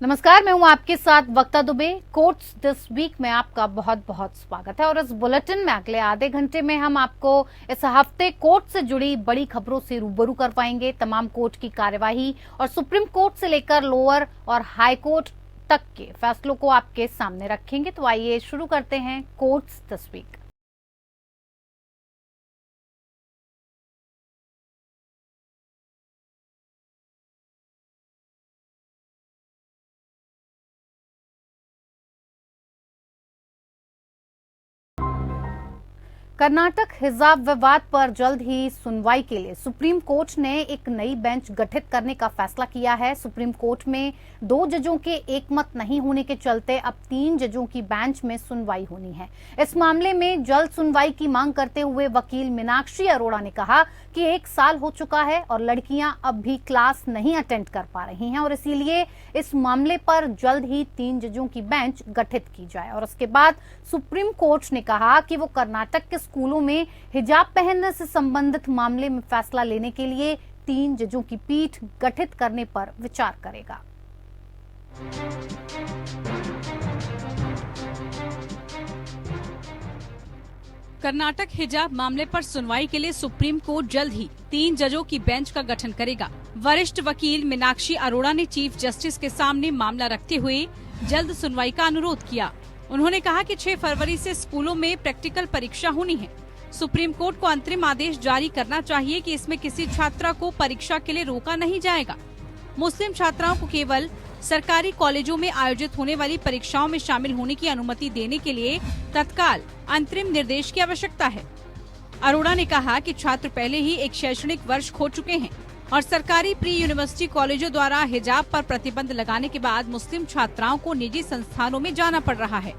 नमस्कार, मैं हूं आपके साथ वक्ता दुबे। कोर्ट्स दिस वीक में आपका बहुत बहुत स्वागत है और इस बुलेटिन में अगले आधे घंटे में हम आपको इस हफ्ते कोर्ट से जुड़ी बड़ी खबरों से रूबरू करवाएंगे। तमाम कोर्ट की कार्यवाही और सुप्रीम कोर्ट से लेकर लोअर और हाई कोर्ट तक के फैसलों को आपके सामने रखेंगे। तो आइए शुरू करते हैं कोर्ट्स दिस वीक। कर्नाटक हिजाब विवाद पर जल्द ही सुनवाई के लिए सुप्रीम कोर्ट ने एक नई बेंच गठित करने का फैसला किया है। सुप्रीम कोर्ट में 2 जजों के एकमत नहीं होने के चलते अब 3 जजों की बेंच में सुनवाई होनी है। इस मामले में जल्द सुनवाई की मांग करते हुए वकील मीनाक्षी अरोड़ा ने कहा कि 1 साल हो चुका है और लड़कियां अब भी क्लास नहीं अटेंड कर पा रही हैं और इसीलिए इस मामले पर जल्द ही 3 जजों की बेंच गठित की जाए। और उसके बाद सुप्रीम कोर्ट ने कहा कि वो कर्नाटक के स्कूलों में हिजाब पहनने से संबंधित मामले में फैसला लेने के लिए 3 जजों की पीठ गठित करने पर विचार करेगा। कर्नाटक हिजाब मामले पर सुनवाई के लिए सुप्रीम कोर्ट जल्द ही 3 जजों की बेंच का गठन करेगा। वरिष्ठ वकील मीनाक्षी अरोड़ा ने चीफ जस्टिस के सामने मामला रखते हुए जल्द सुनवाई का अनुरोध किया। उन्होंने कहा कि 6 फरवरी से स्कूलों में प्रैक्टिकल परीक्षा होनी है। सुप्रीम कोर्ट को अंतरिम आदेश जारी करना चाहिए कि इसमें किसी छात्रा को परीक्षा के लिए रोका नहीं जाएगा। मुस्लिम छात्राओं को केवल सरकारी कॉलेजों में आयोजित होने वाली परीक्षाओं में शामिल होने की अनुमति देने के लिए तत्काल अंतरिम निर्देश की आवश्यकता है। अरोड़ा ने कहा कि छात्र पहले ही एक शैक्षणिक वर्ष खो चुके हैं और सरकारी प्री यूनिवर्सिटी कॉलेजों द्वारा हिजाब पर प्रतिबंध लगाने के बाद मुस्लिम छात्राओं को निजी संस्थानों में जाना पड़ रहा है।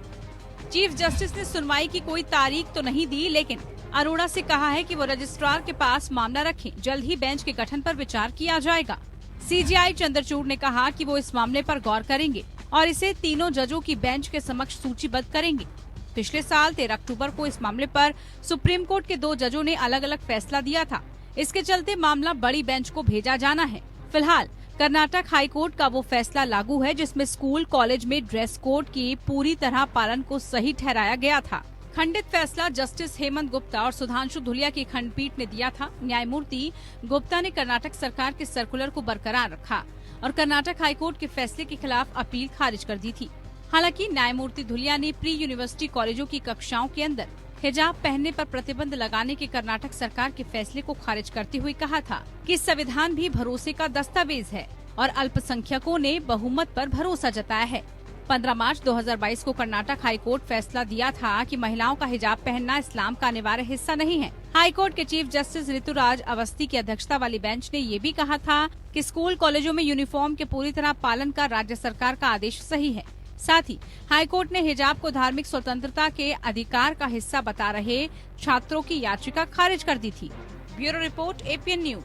चीफ जस्टिस ने सुनवाई की कोई तारीख तो नहीं दी, लेकिन अरोड़ा से कहा है कि वो रजिस्ट्रार के पास मामला रखें। जल्द ही बेंच के गठन पर विचार किया जाएगा। सीजेआई चंद्रचूड़ ने कहा कि वो इस मामले पर गौर करेंगे और इसे तीनों जजों की बेंच के समक्ष सूचीबद्ध करेंगे। पिछले साल 13 अक्टूबर को इस मामले पर सुप्रीम कोर्ट के 2 जजों ने अलग अलग फैसला दिया था। इसके चलते मामला बड़ी बेंच को भेजा जाना है। फिलहाल कर्नाटक हाई कोर्ट का वो फैसला लागू है जिसमें स्कूल कॉलेज में ड्रेस कोड की पूरी तरह पालन को सही ठहराया गया था। खंडित फैसला जस्टिस हेमंत गुप्ता और सुधांशु धुलिया की खंडपीठ ने दिया था। न्यायमूर्ति गुप्ता ने कर्नाटक सरकार के सर्कुलर को बरकरार रखा और कर्नाटक हाई कोर्ट के फैसले के खिलाफ अपील खारिज कर दी थी। हालांकि न्यायमूर्ति धुलिया ने प्री यूनिवर्सिटी कॉलेजों की कक्षाओं के अंदर हिजाब पहनने पर प्रतिबंध लगाने के कर्नाटक सरकार के फैसले को खारिज करते हुए कहा था कि संविधान भी भरोसे का दस्तावेज है और अल्पसंख्यकों ने बहुमत पर भरोसा जताया है। 15 मार्च 2022 को कर्नाटक हाई कोर्ट फैसला दिया था कि महिलाओं का हिजाब पहनना इस्लाम का अनिवार्य हिस्सा नहीं है। हाई कोर्ट के चीफ जस्टिस ऋतुराज अवस्थी की अध्यक्षता वाली बेंच ने ये भी कहा था कि स्कूल कॉलेजों में यूनिफॉर्म के पूरी तरह पालन का राज्य सरकार का आदेश सही है। साथ ही हाई कोर्ट ने हिजाब को धार्मिक स्वतंत्रता के अधिकार का हिस्सा बता रहे छात्रों की याचिका खारिज कर दी थी। Bureau report, APN news.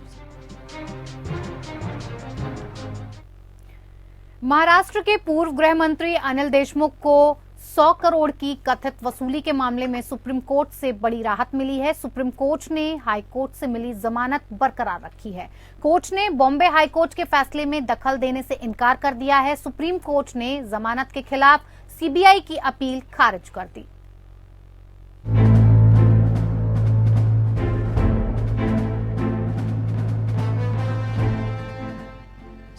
Maharashtra के पूर्व गृह मंत्री अनिल देशमुख को 100 करोड़ की कथित वसूली के मामले में सुप्रीम कोर्ट से बड़ी राहत मिली है। सुप्रीम कोर्ट ने हाई कोर्ट से मिली जमानत बरकरार रखी है। कोर्ट ने बॉम्बे हाई कोर्ट के फैसले में दखल देने से इनकार कर दिया है। सुप्रीम कोर्ट ने जमानत के खिलाफ सीबीआई की अपील खारिज कर दी।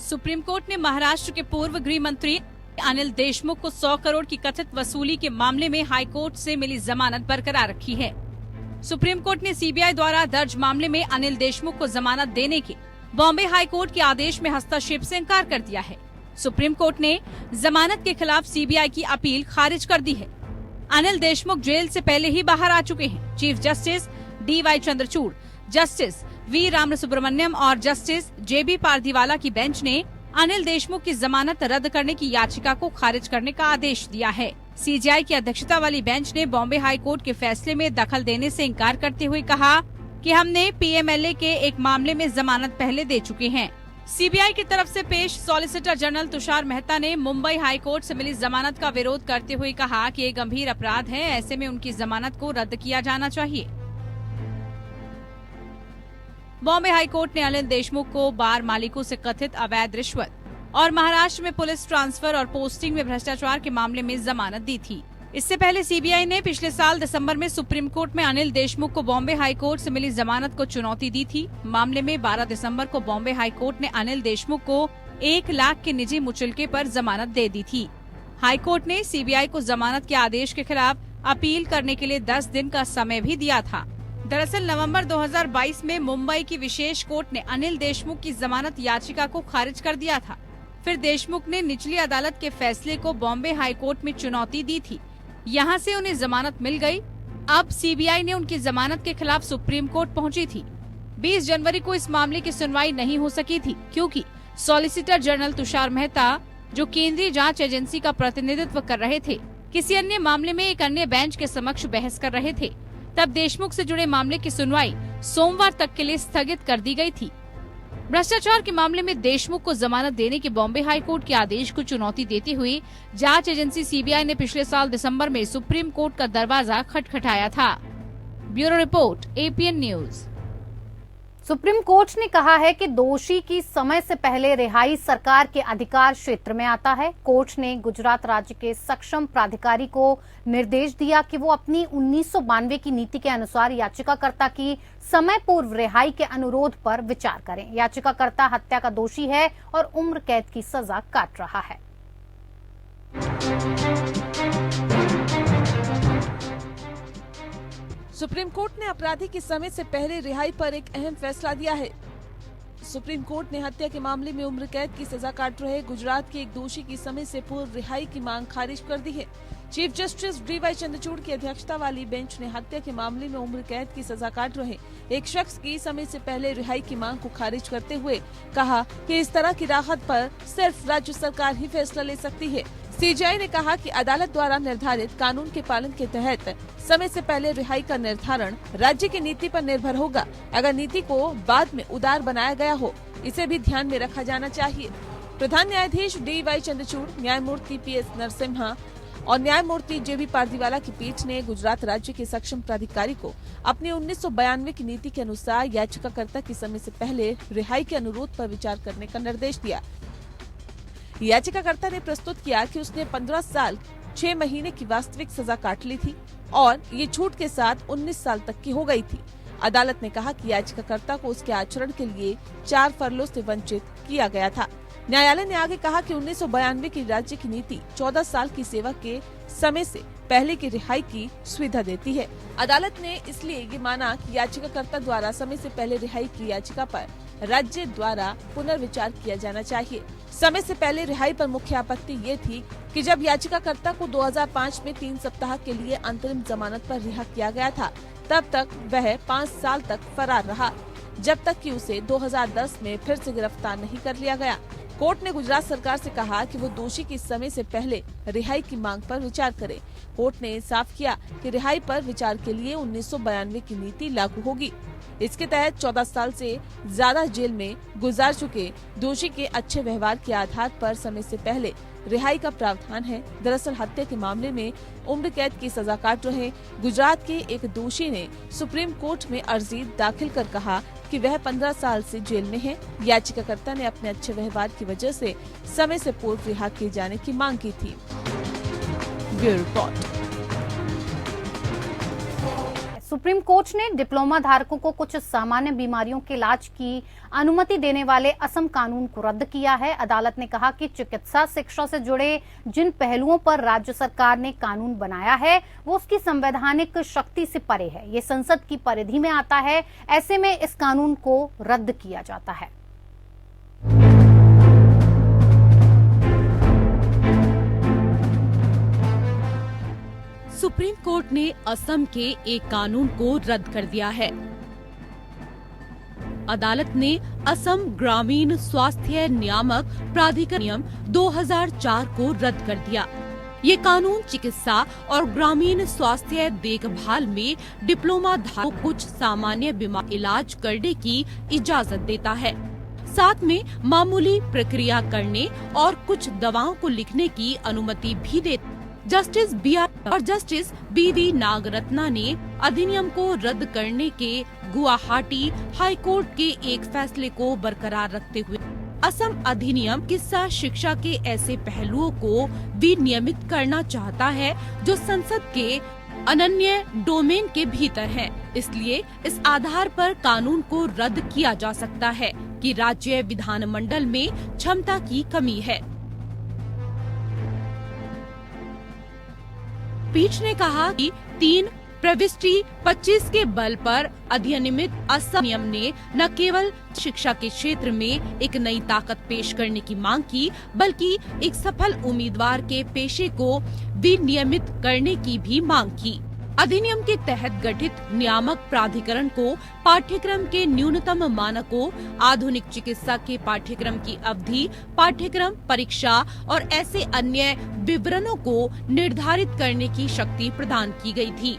सुप्रीम कोर्ट ने महाराष्ट्र के पूर्व गृह मंत्री अनिल देशमुख को 100 करोड़ की कथित वसूली के मामले में हाई कोर्ट से मिली जमानत बरकरार रखी है। सुप्रीम कोर्ट ने सीबीआई द्वारा दर्ज मामले में अनिल देशमुख को जमानत देने के बॉम्बे हाई कोर्ट के आदेश में हस्तक्षेप से इनकार कर दिया है। सुप्रीम कोर्ट ने जमानत के खिलाफ सीबीआई की अपील खारिज कर दी है। अनिल देशमुख जेल से पहले ही बाहर आ चुके हैं। Chief justice DY Chandrachud, justice V Ramasubramanian और जस्टिस JB पारदीवाला की बेंच ने अनिल देशमुख की जमानत रद्द करने की याचिका को खारिज करने का आदेश दिया है। सीजेआई की अध्यक्षता वाली बेंच ने बॉम्बे हाई कोर्ट के फैसले में दखल देने से इनकार करते हुए कहा कि हमने PMLA के एक मामले में जमानत पहले दे चुके हैं। सीबीआई की तरफ से पेश सॉलिसिटर जनरल तुषार मेहता ने मुंबई हाई कोर्ट से मिली जमानत का विरोध करते हुए कहा कि ये गंभीर अपराध है, ऐसे में उनकी जमानत को रद्द किया जाना चाहिए। बॉम्बे हाई कोर्ट ने अनिल देशमुख को बार मालिकों से कथित अवैध रिश्वत और महाराष्ट्र में पुलिस ट्रांसफर और पोस्टिंग में भ्रष्टाचार के मामले में जमानत दी थी। इससे पहले सीबीआई ने पिछले साल दिसंबर में सुप्रीम कोर्ट में अनिल देशमुख को बॉम्बे हाई कोर्ट से मिली जमानत को चुनौती दी थी। मामले में 12 दिसंबर को बॉम्बे हाई कोर्ट ने अनिल देशमुख को 1 लाख के निजी मुचलके पर जमानत दे दी थी। हाई कोर्ट ने सीबीआई को जमानत के आदेश के खिलाफ अपील करने के लिए 10 दिन का समय भी दिया था। दरअसल नवंबर 2022 में मुंबई की विशेष कोर्ट ने अनिल देशमुख की जमानत याचिका को खारिज कर दिया था। फिर देशमुख ने निचली अदालत के फैसले को बॉम्बे हाई कोर्ट में चुनौती दी थी। यहाँ से उन्हें जमानत मिल गई। अब सीबीआई ने उनकी जमानत के खिलाफ सुप्रीम कोर्ट पहुंची थी। 20 जनवरी को इस मामले की सुनवाई नहीं हो सकी थी क्योंकि सॉलिसिटर जनरल तुषार मेहता, जो केंद्रीय जांच एजेंसी का प्रतिनिधित्व कर रहे थे, किसी अन्य मामले में एक अन्य बेंच के समक्ष बहस कर रहे थे। तब देशमुख से जुड़े मामले की सुनवाई सोमवार तक के लिए स्थगित कर दी गई थी। भ्रष्टाचार के मामले में देशमुख को जमानत देने के बॉम्बे हाई कोर्ट के आदेश को चुनौती देते हुए जांच एजेंसी सीबीआई ने पिछले साल दिसंबर में सुप्रीम कोर्ट का दरवाजा खटखटाया था। Bureau report, APN news. Supreme court ने कहा है कि दोषी की समय से पहले रिहाई सरकार के अधिकार क्षेत्र में आता है। कोर्ट ने गुजरात राज्य के सक्षम प्राधिकारी को निर्देश दिया कि वो अपनी 1992 की नीति के अनुसार याचिकाकर्ता की समय पूर्व रिहाई के अनुरोध पर विचार करें। याचिकाकर्ता हत्या का दोषी है और उम्र कैद की सजा काट रहा है। सुप्रीम कोर्ट ने अपराधी की समय से पहले रिहाई पर एक अहम फैसला दिया है। सुप्रीम कोर्ट ने हत्या के मामले में उम्र कैद की सजा काट रहे गुजरात के एक दोषी की समय से पूर्व रिहाई की मांग खारिज कर दी है। Chief justice D.Y.. चंद्रचूड़ की अध्यक्षता वाली बेंच ने हत्या के मामले में उम्र कैद की सजा काट रहे एक शख्स की समय से पहले रिहाई की मांग को खारिज करते हुए कहा कि इस तरह की राहत पर सिर्फ राज्य सरकार ही फैसला ले सकती है। सीजीआई ने कहा कि अदालत द्वारा निर्धारित कानून के पालन के तहत समय से पहले रिहाई का निर्धारण राज्य की नीति पर निर्भर होगा। अगर नीति को बाद में उदार बनाया गया हो, इसे भी ध्यान में रखा जाना चाहिए। प्रधान न्यायाधीश डी.वाई. चंद्रचूड़, न्यायमूर्ति पी.एस. नरसिम्हा और न्यायमूर्ति जे.बी. पारदीवाला की पीठ ने गुजरात राज्य के सक्षम प्राधिकारी को अपनी 1992 की नीति के अनुसार याचिकाकर्ता की समय से पहले रिहाई के अनुरोध पर विचार करने का निर्देश दिया। याचिकाकर्ता ने प्रस्तुत किया कि उसने 15 साल 6 महीने की वास्तविक सजा काट ली थी और ये छूट के साथ 19 साल तक की हो गई थी। अदालत ने कहा कि याचिकाकर्ता को उसके आचरण के लिए 4 फरलों से वंचित किया गया था। न्यायालय ने आगे कहा कि 1992 की राज्य की नीति 14 साल की सेवा के समय से पहले की रिहाई की सुविधा देती है। अदालत ने इसलिए ये माना कि याचिकाकर्ता द्वारा समय से पहले रिहाई की याचिका पर राज्य द्वारा पुनर्विचार किया जाना चाहिए। समय से पहले रिहाई पर मुख्य आपत्ति ये थी कि जब याचिकाकर्ता को 2005 में 3 सप्ताह के लिए अंतरिम जमानत पर रिहा किया गया था, तब तक वह 5 साल तक फरार रहा, जब तक कि उसे 2010 में फिर से गिरफ्तार नहीं कर लिया गया। कोर्ट ने गुजरात सरकार से कहा कि वो दोषी की समय से पहले रिहाई की मांग पर विचार करे। कोर्ट ने साफ किया कि रिहाई पर विचार के लिए 1992 की नीति लागू होगी। इसके तहत 14 साल से ज्यादा जेल में गुजार चुके दोषी के अच्छे व्यवहार के आधार पर समय से पहले रिहाई का प्रावधान है। दरअसल हत्या के मामले में उम्र कैद की सजा काट रहे गुजरात के एक दोषी ने सुप्रीम कोर्ट में अर्जी दाखिल कर कहा कि वह 15 साल से जेल में है। याचिकाकर्ता ने अपने अच्छे व्यवहार की वजह से समय से पूर्व रिहा किए जाने की मांग की थी। Bureau report. सुप्रीम कोर्ट ने डिप्लोमा धारकों को कुछ सामान्य बीमारियों के इलाज की अनुमति देने वाले असम कानून को रद्द किया है। अदालत ने कहा कि चिकित्सा शिक्षा से जुड़े जिन पहलुओं पर राज्य सरकार ने कानून बनाया है वो उसकी संवैधानिक शक्ति से परे है। ये संसद की परिधि में आता है, ऐसे में इस कानून को रद्द किया जाता है। सुप्रीम कोर्ट ने असम के एक कानून को रद्द कर दिया है। अदालत ने असम ग्रामीण स्वास्थ्य नियामक प्राधिकरण नियम 2004 को रद्द कर दिया। ये कानून चिकित्सा और ग्रामीण स्वास्थ्य देखभाल में डिप्लोमा धारकों को कुछ सामान्य बीमारी इलाज करने की इजाजत देता है, साथ में मामूली प्रक्रिया करने और कुछ दवाओं को लिखने की अनुमति भी देता है। Justice B R. और जस्टिस बी.वी. नागरत्ना ने अधिनियम को रद्द करने के गुवाहाटी हाई कोर्ट के एक फैसले को बरकरार रखते हुए असम अधिनियम किस्सा शिक्षा के ऐसे पहलुओं को विनियमित करना चाहता है जो संसद के अनन्य डोमेन के भीतर है। इसलिए इस आधार पर कानून को रद्द किया जा सकता है कि राज्य विधानमंडल में क्षमता की कमी है। पीठ ने कहा कि 3 प्रविष्टि 25 के बल पर अधिनियमित असम नियम ने न केवल शिक्षा के क्षेत्र में एक नई ताकत पेश करने की मांग की, बल्कि एक सफल उम्मीदवार के पेशे को विनियमित करने की भी मांग की। अधिनियम के तहत गठित नियामक प्राधिकरण को पाठ्यक्रम के न्यूनतम मानकों, आधुनिक चिकित्सा के पाठ्यक्रम की अवधि, पाठ्यक्रम, परीक्षा और ऐसे अन्य विवरणों को निर्धारित करने की शक्ति प्रदान की गई थी।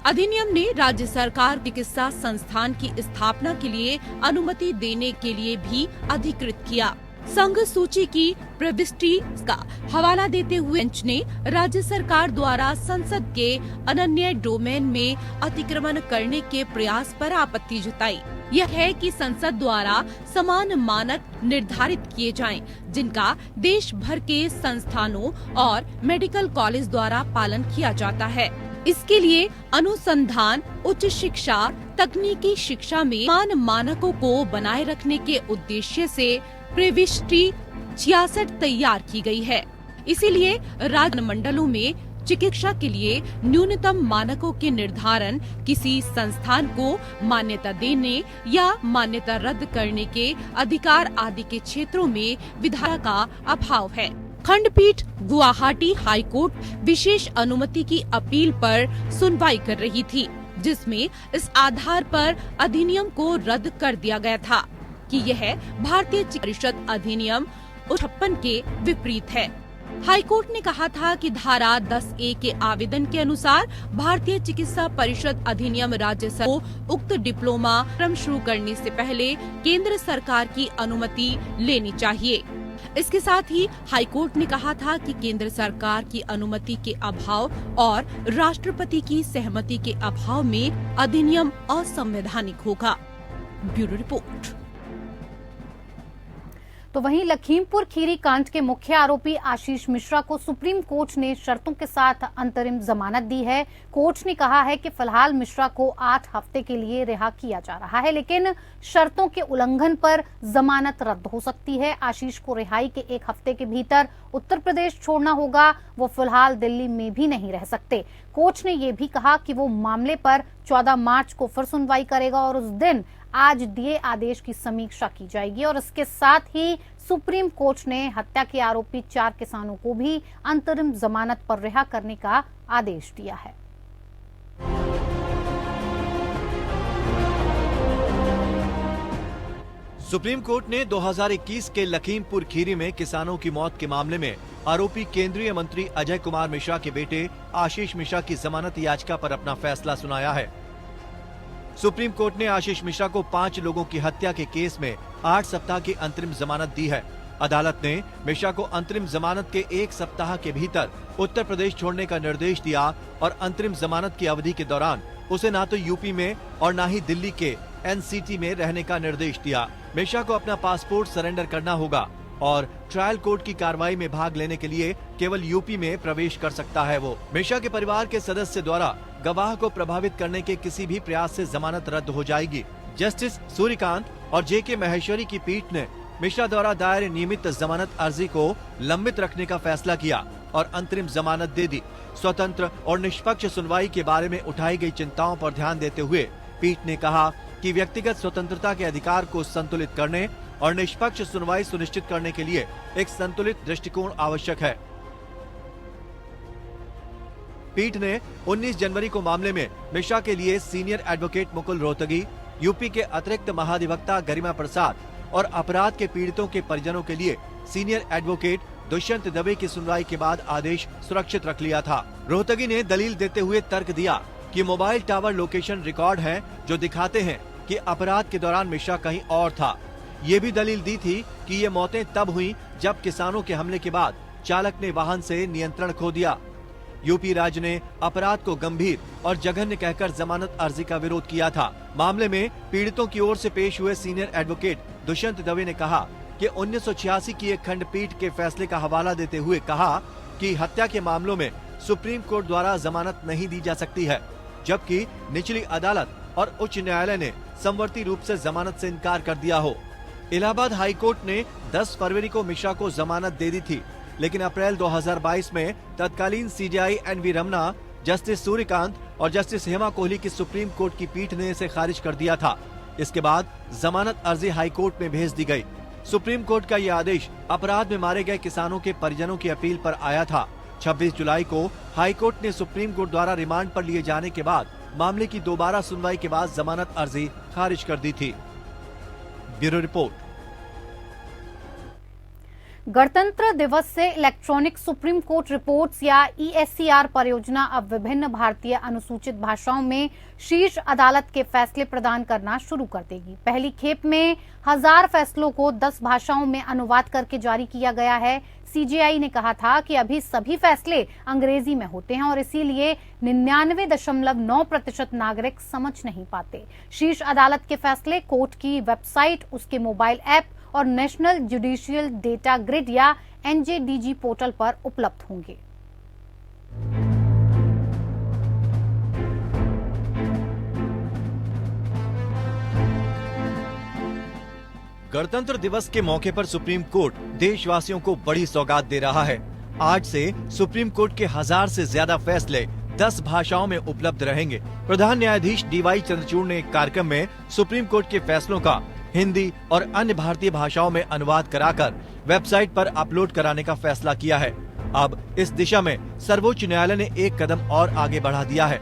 अधिनियम ने राज्य सरकार चिकित्सा संस्थान की स्थापना के लिए अनुमति देने के लिए भी अधिकृत किया। संघ सूची की प्रविष्टि का हवाला देते हुए बेंच ने राज्य सरकार द्वारा संसद के अनन्य डोमेन में अतिक्रमण करने के प्रयास पर आपत्ति जताई। यह है कि संसद द्वारा समान मानक निर्धारित किए जाएं, जिनका देश भर के संस्थानों और मेडिकल कॉलेज द्वारा पालन किया जाता है। इसके लिए अनुसंधान, उच्च शिक्षा, तकनीकी शिक्षा में समान मानकों को बनाए रखने के उद्देश्य से प्रविष्टि 66 तैयार की गई है। इसीलिए राज्य मंडलों में चिकित्सा के लिए न्यूनतम मानकों के निर्धारण, किसी संस्थान को मान्यता देने या मान्यता रद्द करने के अधिकार आदि के क्षेत्रों में विधायी का अभाव है। खंडपीठ गुवाहाटी हाईकोर्ट विशेष अनुमति की अपील पर सुनवाई कर रही थी, जिसमें इस आधार पर अधिनियम को रद्द कर दिया गया था कि यह भारतीय चिकित्सा परिषद अधिनियम 56 के विपरीत है। हाईकोर्ट ने कहा था कि धारा 10A के आवेदन के अनुसार भारतीय चिकित्सा परिषद अधिनियम राज्य सरकार को उक्त डिप्लोमा क्रम शुरू करने से पहले केंद्र सरकार की अनुमति लेनी चाहिए। इसके साथ ही हाईकोर्ट ने कहा था कि केंद्र सरकार की अनुमति के अभाव और राष्ट्रपति की सहमति के अभाव में अधिनियम असंवैधानिक होगा। Bureau report. तो वहीं लखीमपुर खीरी कांड के मुख्य आरोपी आशीष मिश्रा को सुप्रीम कोर्ट ने शर्तों के साथ अंतरिम जमानत दी है। कोर्ट ने कहा है कि फिलहाल मिश्रा को 8 हफ्ते के लिए रिहा किया जा रहा है, लेकिन शर्तों के उल्लंघन पर जमानत रद्द हो सकती है। आशीष को रिहाई के 1 हफ्ते के भीतर उत्तर प्रदेश छोड़ना होगा। वो फिलहाल दिल्ली में भी नहीं रह सकते। कोर्ट ने ये भी कहा कि वो मामले पर 14 मार्च को फिर सुनवाई करेगा और उस दिन आज दिए आदेश की समीक्षा की जाएगी। और इसके साथ ही सुप्रीम कोर्ट ने हत्या के आरोपी 4 किसानों को भी अंतरिम जमानत पर रिहा करने का आदेश दिया है। सुप्रीम कोर्ट ने 2021 के लखीमपुर खीरी में किसानों की मौत के मामले में आरोपी केंद्रीय मंत्री अजय कुमार मिश्रा के बेटे आशीष मिश्रा की जमानत याचिका पर अपना फैसला सुनाया है। सुप्रीम कोर्ट ने आशीष मिश्रा को 5 लोगों की हत्या के केस में 8 सप्ताह की अंतरिम जमानत दी है। अदालत ने मिश्रा को अंतरिम जमानत के 1 सप्ताह के भीतर उत्तर प्रदेश छोड़ने का निर्देश दिया और अंतरिम जमानत की अवधि के दौरान उसे न तो यूपी में और न ही दिल्ली के एनसीटी में रहने का निर्देश दिया। मिश्रा को अपना पासपोर्ट सरेंडर करना होगा और ट्रायल कोर्ट की कार्रवाई में भाग लेने के लिए केवल यूपी में प्रवेश कर सकता है। वो मिश्रा के परिवार के सदस्य द्वारा गवाह को प्रभावित करने के किसी भी प्रयास से जमानत रद्द हो जाएगी। जस्टिस सूर्यकांत और जेके महेश्वरी की पीठ ने मिश्रा द्वारा दायर नियमित जमानत अर्जी को लंबित रखने का फैसला किया और अंतरिम जमानत दे दी। स्वतंत्र और निष्पक्ष सुनवाई के बारे में उठाई गई चिंताओं पर ध्यान देते हुए पीठ ने कहा कि व्यक्तिगत स्वतंत्रता के अधिकार को संतुलित करने और निष्पक्ष सुनवाई सुनिश्चित करने के लिए एक संतुलित दृष्टिकोण आवश्यक है। पीठ ने 19 जनवरी को मामले में मिश्रा के लिए senior advocate Mukul Rohatgi, UP के अतिरिक्त महाधिवक्ता गरिमा प्रसाद और अपराध के पीड़ितों के परिजनों के लिए सीनियर एडवोकेट दुष्यंत दवे की सुनवाई के बाद आदेश सुरक्षित रख लिया था। रोहतगी ने दलील देते हुए तर्क दिया कि मोबाइल टावर लोकेशन रिकॉर्ड हैं जो दिखाते हैं कि अपराध के दौरान मिश्रा कहीं और था। ये भी दलील दी थी कि ये मौतें तब हुई जब किसानों के हमले के बाद चालक ने वाहन से नियंत्रण खो दिया। यूपी राज्य ने अपराध को गंभीर और जघन्य कहकर जमानत अर्जी का विरोध किया था। मामले में पीड़ितों की ओर से पेश हुए सीनियर एडवोकेट दुष्यंत दवे ने कहा कि 1986 की एक खंडपीठ के फैसले का हवाला देते हुए कहा कि हत्या के मामलों में सुप्रीम कोर्ट द्वारा जमानत नहीं दी जा सकती है, जबकि निचली अदालत और उच्च न्यायालय ने समवर्ती रूप से जमानत से इनकार कर दिया हो। इलाहाबाद हाई कोर्ट ने 10 फरवरी को मिश्रा को जमानत दे दी थी, लेकिन अप्रैल 2022 में तत्कालीन CJI N V Ramana, justice Surya Kant और जस्टिस हेमा कोहली की सुप्रीम कोर्ट की पीठ ने इसे खारिज कर दिया था। इसके बाद जमानत अर्जी हाई कोर्ट में भेज दी गई। सुप्रीम कोर्ट का यह आदेश अपराध में मारे गए किसानों के परिजनों की अपील पर आया था। 26 जुलाई को हाई कोर्ट ने सुप्रीम कोर्ट द्वारा रिमांड पर लिए जाने के बाद मामले की दोबारा सुनवाई के बाद जमानत अर्जी खारिज कर दी थी। Bureau report. गणतंत्र दिवस से इलेक्ट्रॉनिक सुप्रीम कोर्ट रिपोर्ट्स या ESCR परियोजना अब विभिन्न भारतीय अनुसूचित भाषाओं में शीर्ष अदालत के फैसले प्रदान करना शुरू कर देगी। पहली खेप में 1000 फैसलों को 10 भाषाओं में अनुवाद करके जारी किया गया है। CJI ने कहा था कि अभी सभी फैसले अंग्रेजी में होते हैं और इसीलिए 99.9% नागरिक समझ नहीं पाते। शीर्ष अदालत के फैसले कोर्ट की वेबसाइट, उसके मोबाइल ऐप और नेशनल जुडिशियल डेटा ग्रिड या NJDG पोर्टल पर उपलब्ध होंगे। गणतंत्र दिवस के मौके पर सुप्रीम कोर्ट देशवासियों को बड़ी सौगात दे रहा है। आज से सुप्रीम कोर्ट के 1000 से ज्यादा फैसले 10 भाषाओं में उपलब्ध रहेंगे। प्रधान न्यायाधीश DY चंद्रचूड़ ने एक कार्यक्रम में सुप्रीम कोर्ट के फैसलों का हिंदी और अन्य भारतीय भाषाओं में अनुवाद कराकर वेबसाइट पर अपलोड कराने का फैसला किया है। अब इस दिशा में सर्वोच्च न्यायालय ने एक कदम और आगे बढ़ा दिया है।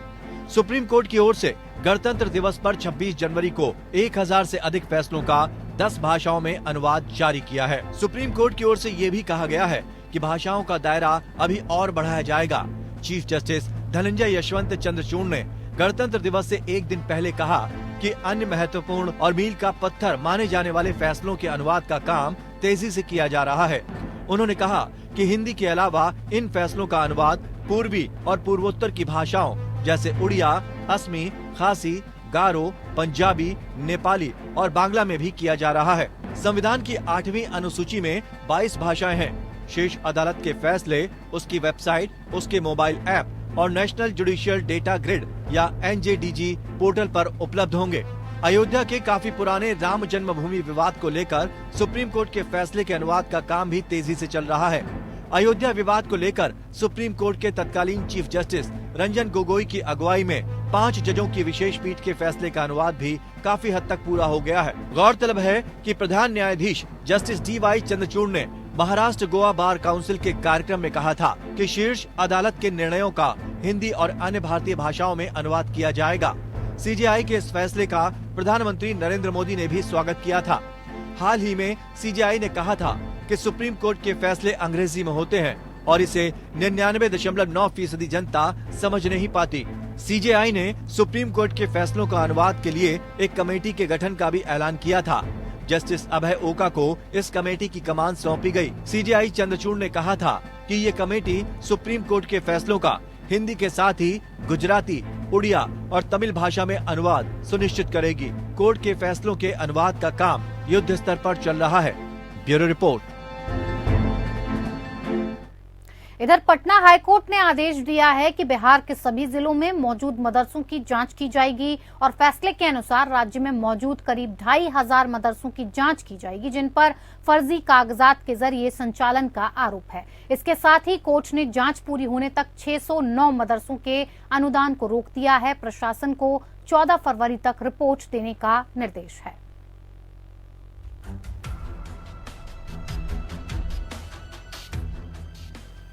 सुप्रीम कोर्ट की ओर से गणतंत्र दिवस पर 26 जनवरी को 1000 से अधिक फैसलों का 10 भाषाओं में अनुवाद जारी किया है। सुप्रीम कोर्ट की ओर से ये भी कहा गया है कि भाषाओं का दायरा अभी और बढ़ाया जाएगा। चीफ जस्टिस धनंजय यशवंत चंद्रचूड़ ने गणतंत्र दिवस से एक दिन पहले कहा कि अन्य महत्वपूर्ण और मील का पत्थर माने जाने वाले फैसलों के अनुवाद का काम तेजी से किया जा रहा है। उन्होंने कहा कि हिंदी के अलावा इन फैसलों का अनुवाद पूर्वी और पूर्वोत्तर की भाषाओं जैसे उड़िया, असमी, खासी, गारो, पंजाबी, नेपाली और बांग्ला में भी किया जा रहा है। संविधान की 8वीं अनुसूची में 22 भाषाएं हैं। शीर्ष अदालत के फैसले उसकी वेबसाइट, उसके मोबाइल ऐप और नेशनल जुडिशियल डेटा ग्रिड या NJDG पोर्टल पर उपलब्ध होंगे। अयोध्या के काफी पुराने राम जन्मभूमि विवाद को लेकर सुप्रीम कोर्ट के फैसले के अनुवाद का काम भी तेजी से चल रहा है। अयोध्या विवाद को लेकर सुप्रीम कोर्ट के तत्कालीन चीफ जस्टिस रंजन गोगोई की अगुवाई में 5 जजों की विशेष पीठ के फैसले का अनुवाद भी काफी हद तक पूरा हो गया है। गौरतलब है कि प्रधान न्यायाधीश जस्टिस DY चंद्रचूड़ ने महाराष्ट्र गोवा बार काउंसिल के कार्यक्रम में कहा था कि शीर्ष अदालत के निर्णयों का हिंदी और अन्य भारतीय भाषाओं में अनुवाद किया जाएगा। CJI के इस फैसले का प्रधानमंत्री नरेंद्र मोदी ने भी स्वागत किया था। हाल ही में CJI ने कहा था कि सुप्रीम कोर्ट के फैसले अंग्रेजी में होते हैं और इसे 99.9% जनता समझ नहीं पाती। CJI ने सुप्रीम कोर्ट के फैसलों का अनुवाद के लिए एक कमेटी के गठन का भी ऐलान किया था। जस्टिस अभय ओका को इस कमेटी की कमान सौंपी गई। CJI चंद्रचूड़ ने कहा था कि ये कमेटी सुप्रीम कोर्ट के फैसलों का हिंदी के साथ ही गुजराती, उड़िया और तमिल भाषा में अनुवाद सुनिश्चित करेगी। कोर्ट के फैसलों के अनुवाद का काम युद्ध स्तर पर चल रहा है। Bureau report. इधर पटना हाईकोर्ट ने आदेश दिया है कि बिहार के सभी जिलों में मौजूद मदरसों की जांच की जाएगी और फैसले के अनुसार राज्य में मौजूद करीब 2500 मदरसों की जांच की जाएगी जिन पर फर्जी कागजात के जरिए संचालन का आरोप है। इसके साथ ही कोर्ट ने जांच पूरी होने तक 609 मदरसों के अनुदान को रोक दिया है। प्रशासन को 14 फरवरी तक रिपोर्ट देने का निर्देश है।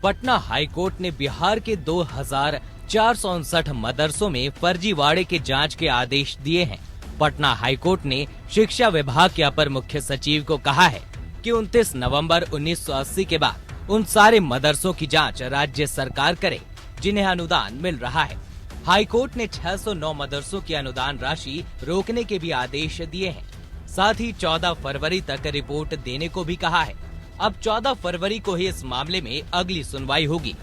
पटना हाईकोर्ट ने बिहार के 2459 मदरसों में फर्जीवाड़े के जांच के आदेश दिए हैं। पटना हाईकोर्ट ने शिक्षा विभाग के अपर मुख्य सचिव को कहा है कि 29 नवंबर 1980 के बाद उन सारे मदरसों की जांच राज्य सरकार करे जिन्हें अनुदान मिल रहा है। हाईकोर्ट ने 609 मदरसों की अनुदान राशि रोकने के भी आदेश दिए हैं। साथ ही 14 फरवरी तक रिपोर्ट देने को भी कहा है। अब 14 फरवरी को ही इस मामले में अगली सुनवाई होगी।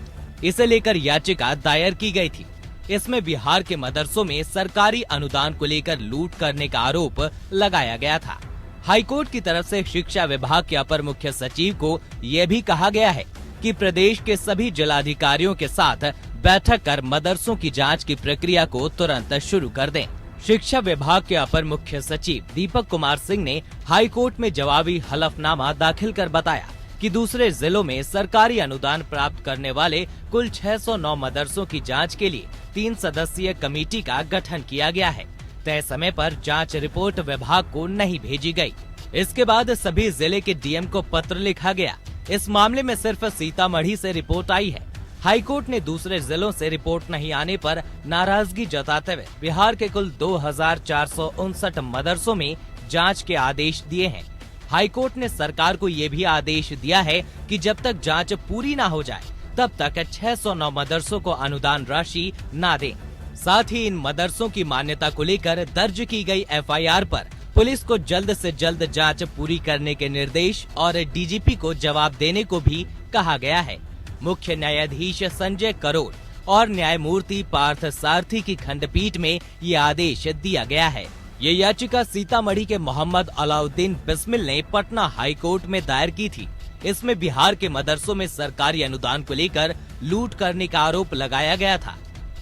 इसे लेकर याचिका दायर की गई थी। इसमें बिहार के मदरसों में सरकारी अनुदान को लेकर लूट करने का आरोप लगाया गया था। हाईकोर्ट की तरफ से शिक्षा विभाग के अपर मुख्य सचिव को ये भी कहा गया है कि प्रदेश के सभी जिलाधिकारियों के साथ बैठक कर मदरसों की जांच की प्रक्रिया को तुरंत शुरू कर दें। शिक्षा विभाग के अपर मुख्य सचिव दीपक कुमार सिंह ने हाई कोर्ट में जवाबी हलफनामा दाखिल कर बताया कि दूसरे जिलों में सरकारी अनुदान प्राप्त करने वाले कुल 609 मदरसों की जांच के लिए 3 सदस्यीय कमेटी का गठन किया गया है। तय समय पर जांच रिपोर्ट विभाग को नहीं भेजी गई। इसके बाद सभी जिले के डीएम को पत्र लिखा गया। इस मामले में सिर्फ सीतामढ़ी से रिपोर्ट आई है। हाईकोर्ट ने दूसरे जिलों से रिपोर्ट नहीं आने पर नाराजगी जताते हुए बिहार के कुल 2459 मदरसों में जांच के आदेश दिए हैं। हाईकोर्ट ने सरकार को ये भी आदेश दिया है कि जब तक जांच पूरी न हो जाए तब तक 609 मदरसों को अनुदान राशि न दें। साथ ही इन मदरसों की मान्यता को लेकर दर्ज की गई एफआईआर पर पुलिस को जल्द से जल्द जांच पूरी करने के निर्देश और डीजीपी को जवाब देने को भी कहा गया है। मुख्य न्यायाधीश संजय करोल और न्यायमूर्ति पार्थ सारथी की खंडपीठ में ये आदेश दिया गया है। ये याचिका सीतामढ़ी के मोहम्मद अलाउद्दीन बिस्मिल ने पटना हाई कोर्ट में दायर की थी। इसमें बिहार के मदरसों में सरकारी अनुदान को लेकर लूट करने का आरोप लगाया गया था।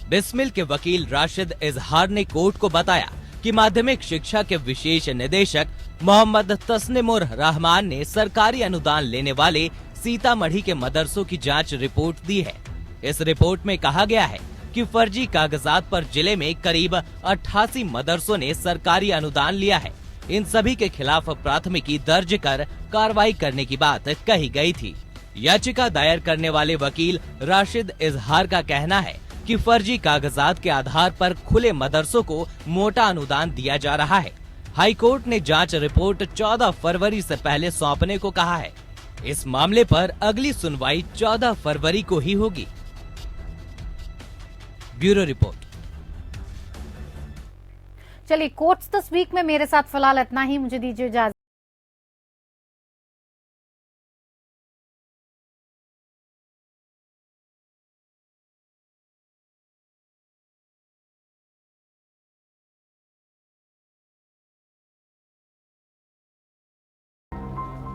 बिस्मिल के वकील राशिद इजहार ने कोर्ट को बताया कि माध्यमिक शिक्षा के विशेष निदेशक मोहम्मद तस्निमुर रहमान ने सरकारी अनुदान लेने वाले सीतामढ़ी के मदरसों की जांच रिपोर्ट दी है। इस रिपोर्ट में कहा गया है कि फर्जी कागजात पर जिले में करीब 88 मदरसों ने सरकारी अनुदान लिया है। इन सभी के खिलाफ प्राथमिकी दर्ज कर कार्रवाई करने की बात कही गई थी। याचिका दायर करने वाले वकील राशिद इजहार का कहना है कि फर्जी कागजात के आधार पर खुले मदरसों को मोटा अनुदान दिया जा रहा है। हाईकोर्ट ने जांच रिपोर्ट 14 फरवरी से पहले सौंपने को कहा है। इस मामले पर अगली सुनवाई 14 फरवरी को ही होगी। Bureau report. चलिए, कोर्ट्स दिस वीक में मेरे साथ फिलहाल इतना ही। मुझे दीजिए इजाजत।